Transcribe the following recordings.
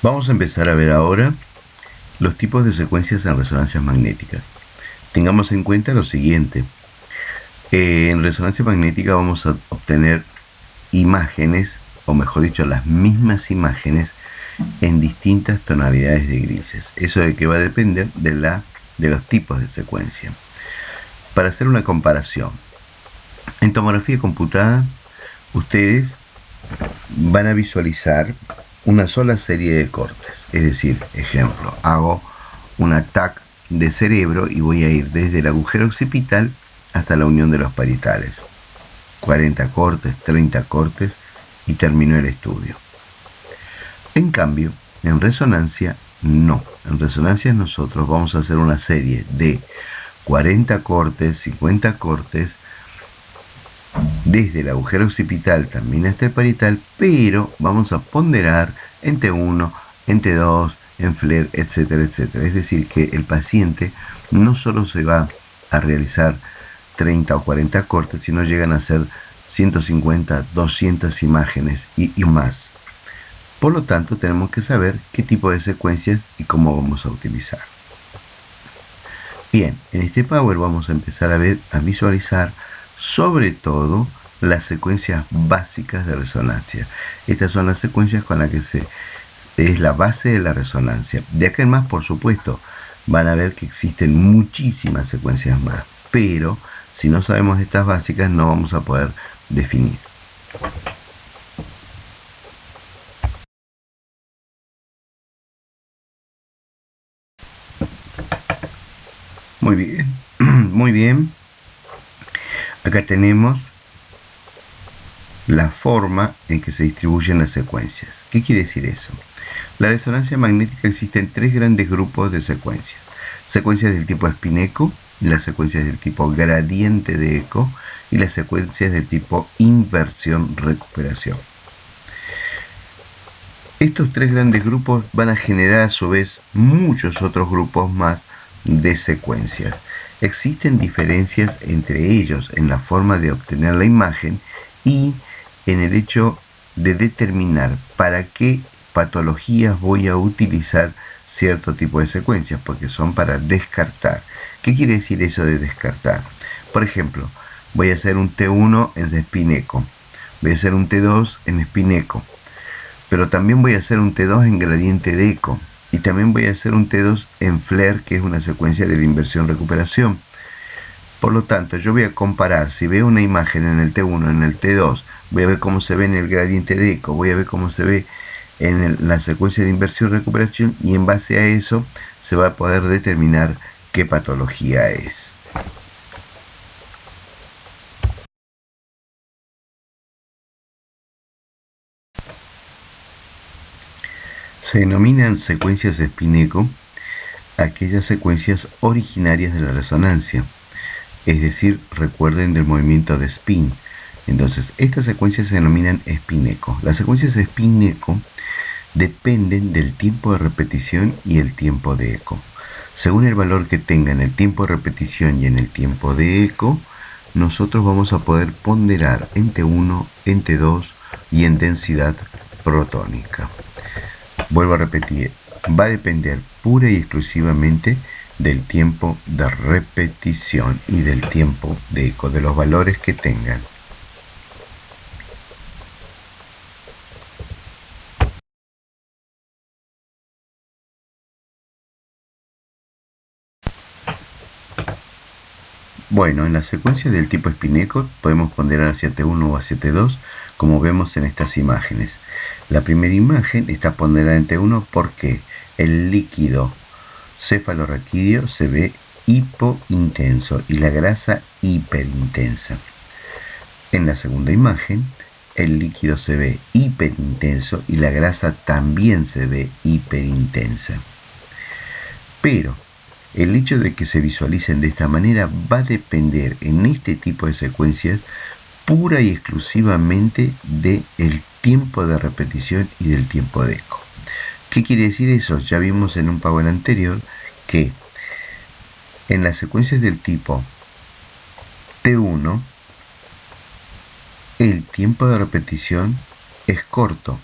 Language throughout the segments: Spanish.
Vamos a empezar a ver ahora los tipos de secuencias en resonancias magnéticas. Tengamos en cuenta lo siguiente. En resonancia magnética vamos a obtener imágenes, o mejor dicho, las mismas imágenes en distintas tonalidades de grises. ¿Eso de qué va a depender? De los tipos de secuencia. Para hacer una comparación, en tomografía computada, ustedes van a visualizar una sola serie de cortes. Es decir, ejemplo, hago un TAC de cerebro y voy a ir desde el agujero occipital hasta la unión de los parietales. 40 cortes, 30 cortes y termino el estudio. En cambio, en resonancia no. En resonancia nosotros vamos a hacer una serie de 40 cortes, 50 cortes, desde el agujero occipital también hasta el parietal, pero vamos a ponderar en T1, en T2, en FLAIR, etcétera, etcétera. Es decir, que el paciente no solo se va a realizar 30 o 40 cortes, sino llegan a ser 150, 200 imágenes y más. Por lo tanto, tenemos que saber qué tipo de secuencias y cómo vamos a utilizar. Bien, en este Power vamos a empezar a visualizar sobre todo las secuencias básicas de resonancia. Estas son las secuencias con las que es la base de la resonancia. De acá en más, por supuesto, van a ver que existen muchísimas secuencias más, pero si no sabemos estas básicas no vamos a poder definir. Muy bien, muy bien. Acá tenemos la forma en que se distribuyen las secuencias. ¿Qué quiere decir eso? La resonancia magnética existen tres grandes grupos de secuencias. Secuencias del tipo spin-eco, las secuencias del tipo gradiente de eco y las secuencias del tipo inversión-recuperación. Estos tres grandes grupos van a generar a su vez muchos otros grupos más de secuencias. Existen diferencias entre ellos en la forma de obtener la imagen y en el hecho de determinar para qué patologías voy a utilizar cierto tipo de secuencias, porque son para descartar. ¿Qué quiere decir eso de descartar? Por ejemplo, voy a hacer un T1 en spin-eco, voy a hacer un T2 en spin-eco, pero también voy a hacer un T2 en gradiente de eco. Y también voy a hacer un T2 en FLAIR, que es una secuencia de la inversión-recuperación. Por lo tanto, yo voy a comparar, si veo una imagen en el T1, en el T2, voy a ver cómo se ve en el gradiente de eco, voy a ver cómo se ve en la secuencia de inversión-recuperación, y en base a eso se va a poder determinar qué patología es. Se denominan secuencias spin-eco aquellas secuencias originarias de la resonancia, es decir, recuerden del movimiento de spin. Entonces, estas secuencias se denominan spin-eco. Las secuencias spin-eco dependen del tiempo de repetición y el tiempo de eco. Según el valor que tenga en el tiempo de repetición y en el tiempo de eco, nosotros vamos a poder ponderar en T1, en T2 y en densidad protónica. Vuelvo a repetir, va a depender pura y exclusivamente del tiempo de repetición y del tiempo de eco, de los valores que tengan. Bueno, en la secuencia del tipo spin-eco podemos ponderar hacia T1 o hacia T2, como vemos en estas imágenes. La primera imagen está ponderada en T1 porque el líquido cefalorraquídeo se ve hipointenso y la grasa hiperintensa. En la segunda imagen, el líquido se ve hiperintenso y la grasa también se ve hiperintensa. Pero el hecho de que se visualicen de esta manera va a depender en este tipo de secuencias pura y exclusivamente del tiempo de repetición y del tiempo de eco. ¿Qué quiere decir eso? Ya vimos en un Power anterior que en las secuencias del tipo T1 el tiempo de repetición es corto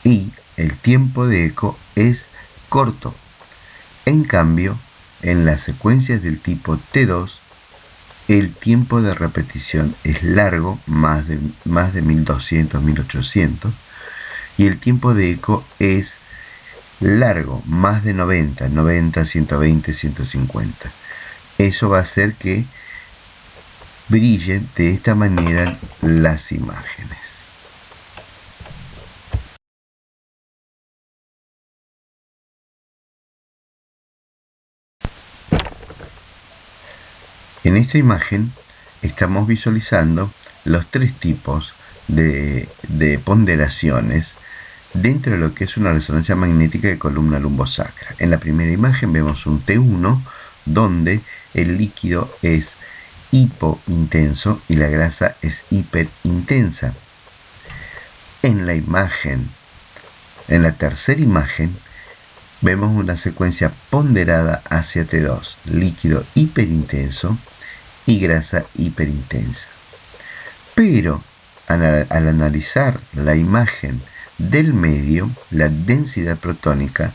y el tiempo de eco es corto. En cambio, en las secuencias del tipo T2, el tiempo de repetición es largo, más de 1200, 1800, y el tiempo de eco es largo, más de 90, 120, 150. Eso va a hacer que brillen de esta manera las imágenes. En esta imagen estamos visualizando los tres tipos de ponderaciones dentro de lo que es una resonancia magnética de columna lumbosacra. En la primera imagen vemos un T1 donde el líquido es hipointenso y la grasa es hiperintensa. En la tercera imagen, vemos una secuencia ponderada hacia T2, líquido hiperintenso y grasa hiperintensa. Pero al analizar la imagen del medio, la densidad protónica,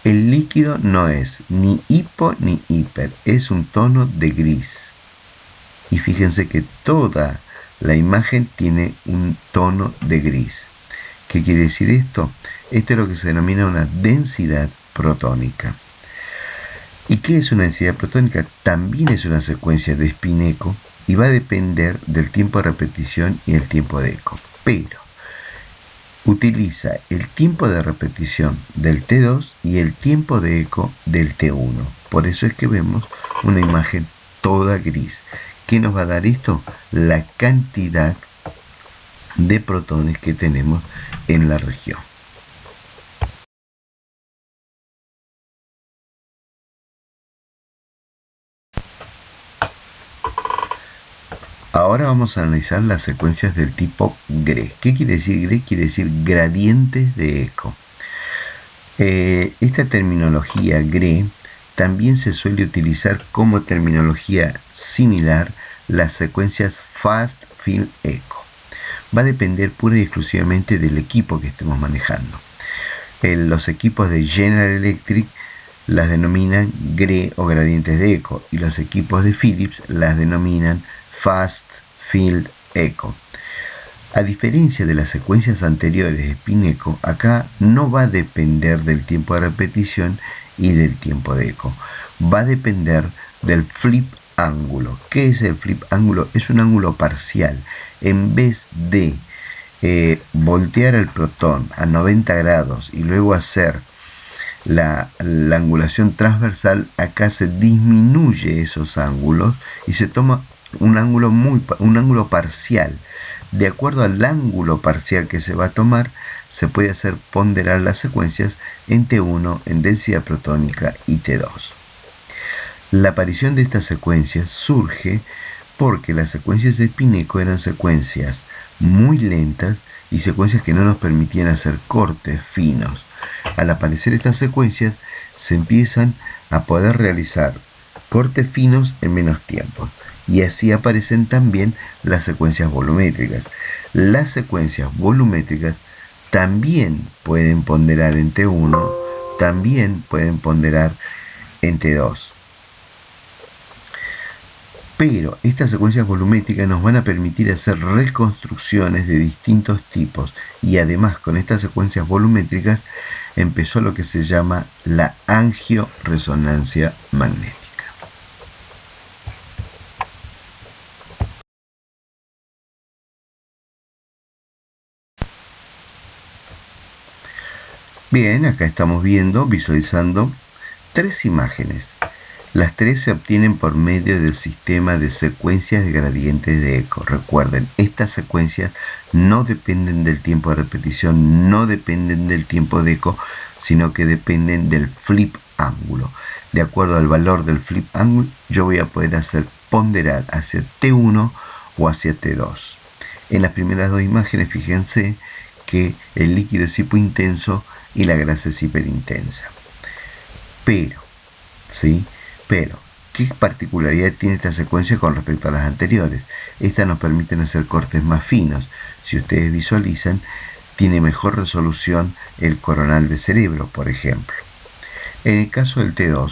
el líquido no es ni hipo ni hiper, es un tono de gris. Y fíjense que toda la imagen tiene un tono de gris. ¿Qué quiere decir esto? Esto es lo que se denomina una densidad protónica. ¿Y qué es una densidad protónica? También es una secuencia de spin-eco y va a depender del tiempo de repetición y el tiempo de eco. Pero utiliza el tiempo de repetición del T2 y el tiempo de eco del T1. Por eso es que vemos una imagen toda gris. ¿Qué nos va a dar esto? La cantidad de protones que tenemos en la región. Ahora vamos a analizar las secuencias del tipo GRE. ¿Qué quiere decir GRE? Quiere decir gradientes de eco. Esta terminología GRE también se suele utilizar como terminología similar las secuencias Fast Field Echo. Va a depender pura y exclusivamente del equipo que estemos manejando. Los equipos de General Electric las denominan GRE o gradientes de eco, y los equipos de Philips las denominan Fast Field Echo. A diferencia de las secuencias anteriores de spin echo, acá no va a depender del tiempo de repetición y del tiempo de eco. Va a depender del flip ángulo. ¿Qué es el flip ángulo? Es un ángulo parcial. En vez de voltear el protón a 90 grados y luego hacer la angulación transversal, acá se disminuye esos ángulos y se toma un ángulo parcial. De acuerdo al ángulo parcial que se va a tomar, se puede hacer ponderar las secuencias en T1, en densidad protónica y T2. La aparición de estas secuencias surge porque las secuencias de spin echo eran secuencias muy lentas y secuencias que no nos permitían hacer cortes finos. Al aparecer estas secuencias, se empiezan a poder realizar cortes finos en menos tiempo. Y así aparecen también las secuencias volumétricas. Las secuencias volumétricas también pueden ponderar en T1, también pueden ponderar en T2. Pero estas secuencias volumétricas nos van a permitir hacer reconstrucciones de distintos tipos. Y además, con estas secuencias volumétricas empezó lo que se llama la angioresonancia magnética. Bien, acá estamos visualizando tres imágenes. Las tres se obtienen por medio del sistema de secuencias de gradientes de eco. Recuerden, estas secuencias no dependen del tiempo de repetición, no dependen del tiempo de eco, sino que dependen del flip ángulo. De acuerdo al valor del flip ángulo, yo voy a poder hacer ponderar hacia T1 o hacia T2. En las primeras dos imágenes, fíjense que el líquido es hipointenso y la grasa es hiperintensa. Pero, ¿qué particularidad tiene esta secuencia con respecto a las anteriores? Estas nos permiten hacer cortes más finos. Si ustedes visualizan, tiene mejor resolución el coronal de cerebro, por ejemplo. En el caso del T2,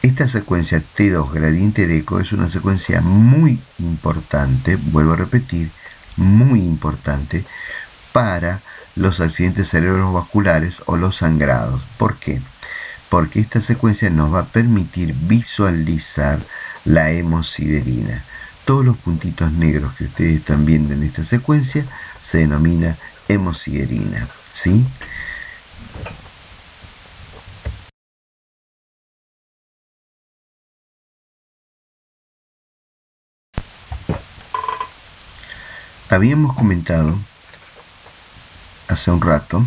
esta secuencia T2 gradiente de eco es una secuencia muy importante, vuelvo a repetir, muy importante para los accidentes cerebrovasculares o los sangrados. ¿Por qué? Porque esta secuencia nos va a permitir visualizar la hemosiderina. Todos los puntitos negros que ustedes están viendo en esta secuencia se denomina hemosiderina, ¿sí? Habíamos comentado hace un rato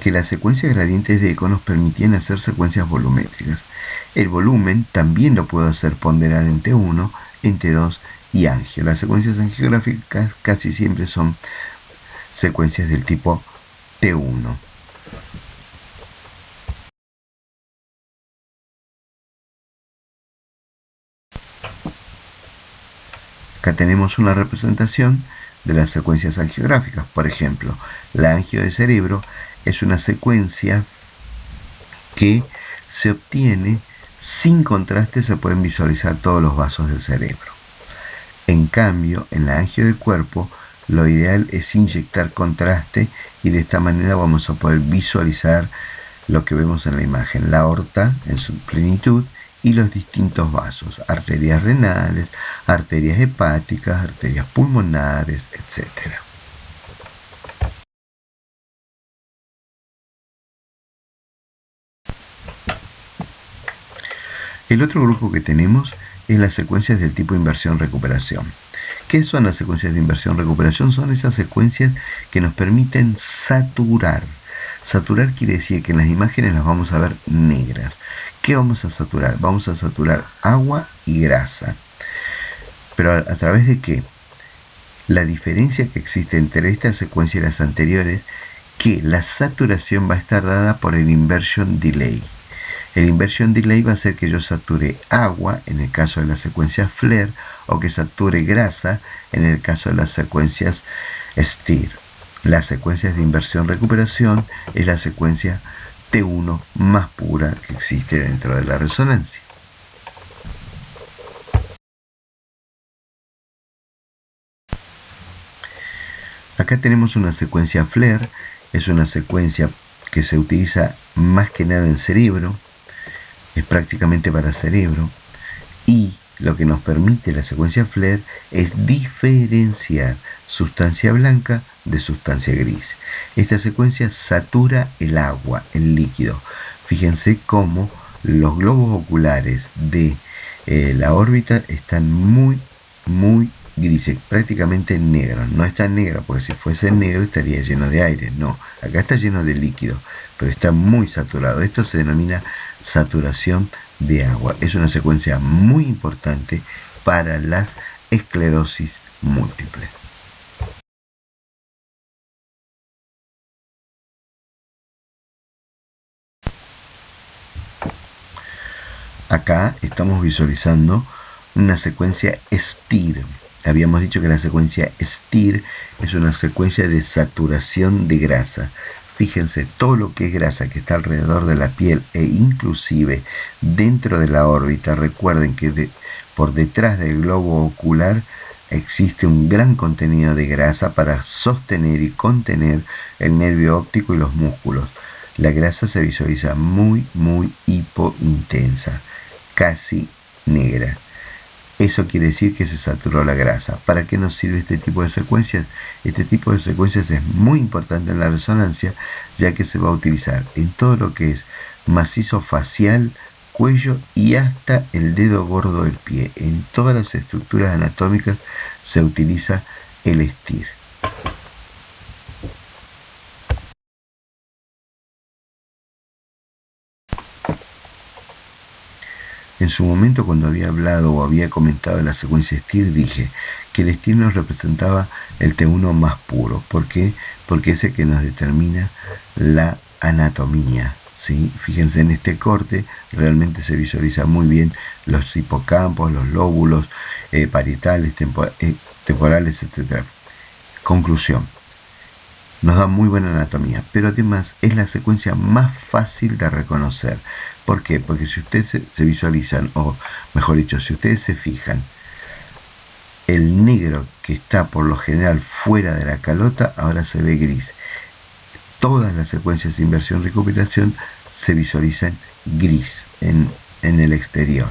que las secuencias gradientes de eco nos permitían hacer secuencias volumétricas. El volumen también lo puedo hacer ponderar en T1, en T2 y angio. Las secuencias angiográficas casi siempre son secuencias del tipo T1. Acá tenemos una representación de las secuencias angiográficas. Por ejemplo, la angio de cerebro es una secuencia que se obtiene sin contraste, se pueden visualizar todos los vasos del cerebro. En cambio, en la angio de cuerpo, lo ideal es inyectar contraste y de esta manera vamos a poder visualizar lo que vemos en la imagen, la aorta en su plenitud y los distintos vasos, arterias renales, arterias hepáticas, arterias pulmonares, etc. El otro grupo que tenemos es las secuencias del tipo inversión-recuperación. ¿Qué son las secuencias de inversión-recuperación? Son esas secuencias que nos permiten saturar. Saturar quiere decir que en las imágenes las vamos a ver negras. ¿Qué vamos a saturar? Vamos a saturar agua y grasa. ¿Pero a través de qué? La diferencia que existe entre esta secuencia y las anteriores, que la saturación va a estar dada por el inversion delay. El inversion delay va a hacer que yo sature agua en el caso de las secuencias FLAIR o que sature grasa en el caso de las secuencias STIR. Las secuencias de inversión-recuperación es la secuencia T1 más pura que existe dentro de la resonancia. Acá tenemos una secuencia FLAIR, es una secuencia que se utiliza más que nada en cerebro, es prácticamente para cerebro, y lo que nos permite la secuencia FLAIR es diferenciar sustancia blanca de sustancia gris. Esta secuencia satura el agua, el líquido. Fíjense cómo los globos oculares de la órbita están muy grises, prácticamente negros. No está negro, porque si fuese negro estaría lleno de aire. No, acá está lleno de líquido, pero está muy saturado. Esto se denomina saturación de agua. Es una secuencia muy importante para las esclerosis múltiples. Acá estamos visualizando una secuencia STIR. Habíamos dicho que la secuencia STIR es una secuencia de saturación de grasa. Fíjense, todo lo que es grasa que está alrededor de la piel e inclusive dentro de la órbita. Recuerden que por detrás del globo ocular existe un gran contenido de grasa para sostener y contener el nervio óptico y los músculos. La grasa se visualiza muy hipointensa, casi negra. Eso quiere decir que se saturó la grasa. ¿Para qué nos sirve este tipo de secuencias? Este tipo de secuencias es muy importante en la resonancia, ya que se va a utilizar en todo lo que es macizo facial, cuello y hasta el dedo gordo del pie. En todas las estructuras anatómicas se utiliza el STIR. En su momento, cuando había hablado o había comentado la secuencia STIR, dije que el STIR nos representaba el T1 más puro. ¿Por qué? Porque es el que nos determina la anatomía, ¿sí? Fíjense en este corte, realmente se visualiza muy bien los hipocampos, los lóbulos parietales, temporales, etc. Conclusión. nos da muy buena anatomía, pero además es la secuencia más fácil de reconocer. ¿Por qué? Porque si ustedes se visualizan, o mejor dicho, si ustedes se fijan, el negro que está por lo general fuera de la calota ahora se ve gris. Todas las secuencias de inversión-recuperación se visualizan gris en el exterior.